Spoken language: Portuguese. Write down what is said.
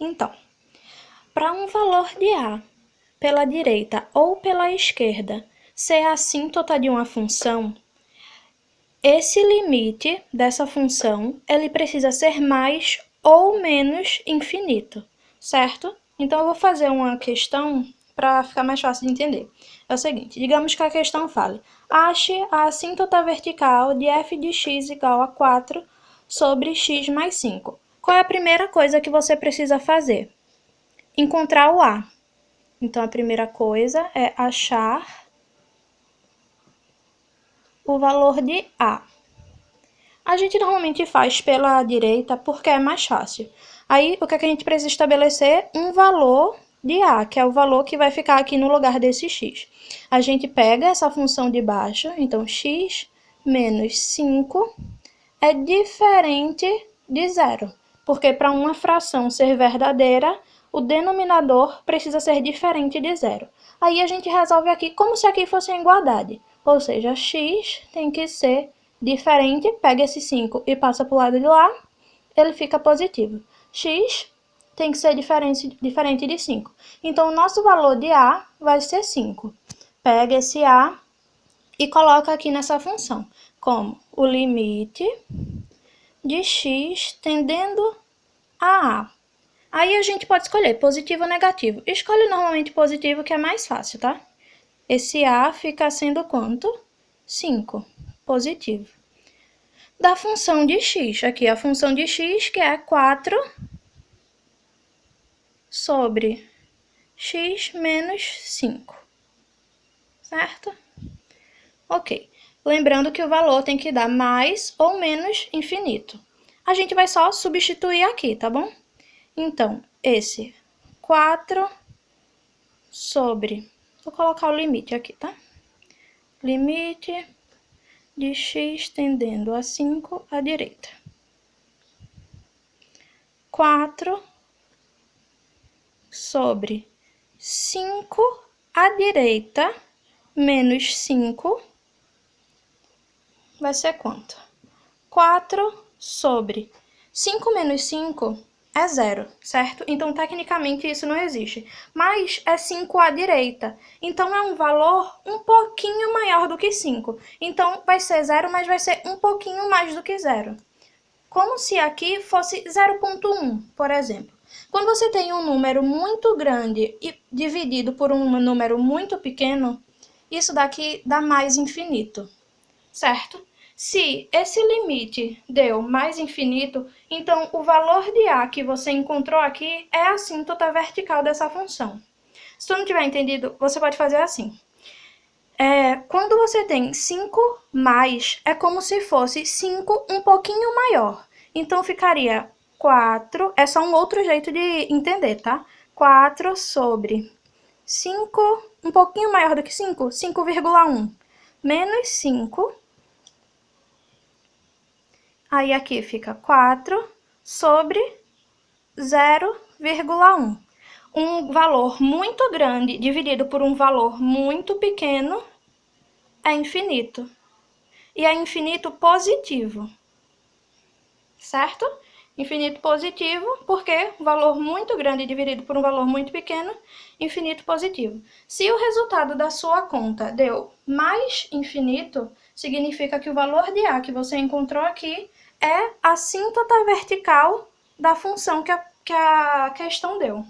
Então, para um valor de A pela direita ou pela esquerda ser a assíntota de uma função, esse limite dessa função ele precisa ser mais ou menos infinito, certo? Então, eu vou fazer uma questão para ficar mais fácil de entender. É o seguinte, digamos que a questão fale: ache a assíntota vertical de f de x igual a 4 sobre x mais 5. Qual é a primeira coisa que você precisa fazer? Encontrar o A. Então, a primeira coisa é achar o valor de A. A gente normalmente faz pela direita porque é mais fácil. Aí, o que a gente precisa estabelecer? Um valor de A, que é o valor que vai ficar aqui no lugar desse x. A gente pega essa função de baixo, então x menos 5 é diferente de zero, porque para uma fração ser verdadeira, o denominador precisa ser diferente de zero. Aí a gente resolve aqui como se aqui fosse uma igualdade, ou seja, x tem que ser diferente, pega esse 5 e passa para o lado de lá, ele fica positivo. X tem que ser diferente de 5. Então, o nosso valor de A vai ser 5. Pega esse A e coloca aqui nessa função, como o limite de x tendendo a A. Aí a gente pode escolher positivo ou negativo. Escolhe normalmente positivo, que é mais fácil, tá? Esse A fica sendo quanto? 5. Positivo. Da função de x, aqui a função de x, que é 4 sobre x menos 5. Certo? Ok. Lembrando que o valor tem que dar mais ou menos infinito. A gente vai só substituir aqui, tá bom? Então, esse 4 sobre... Vou colocar o limite aqui, tá? Limite de x tendendo a 5 à direita. 4 sobre 5 à direita menos 5 vai ser quanto? 4 sobre 5 menos 5 é zero, certo? Então, tecnicamente, isso não existe. Mas é 5 à direita. Então, é um valor um pouquinho maior do que 5. Então, vai ser zero, mas vai ser um pouquinho mais do que zero. Como se aqui fosse 0,1, por exemplo. Quando você tem um número muito grande e dividido por um número muito pequeno, isso daqui dá mais infinito, certo? Se esse limite deu mais infinito, então o valor de A que você encontrou aqui é a assíntota vertical dessa função. Se tu não tiver entendido, você pode fazer assim. Quando você tem 5 mais, é como se fosse 5 um pouquinho maior. Então, ficaria 4, é só um outro jeito de entender, tá? 4 sobre 5, um pouquinho maior do que 5, 5,1, menos 5. Aí aqui fica 4 sobre 0,1. Um valor muito grande dividido por um valor muito pequeno é infinito. E é infinito positivo, certo? Infinito positivo porque um valor muito grande dividido por um valor muito pequeno, infinito positivo. Se o resultado da sua conta deu mais infinito, significa que o valor de A que você encontrou aqui é a assíntota vertical da função que a questão deu.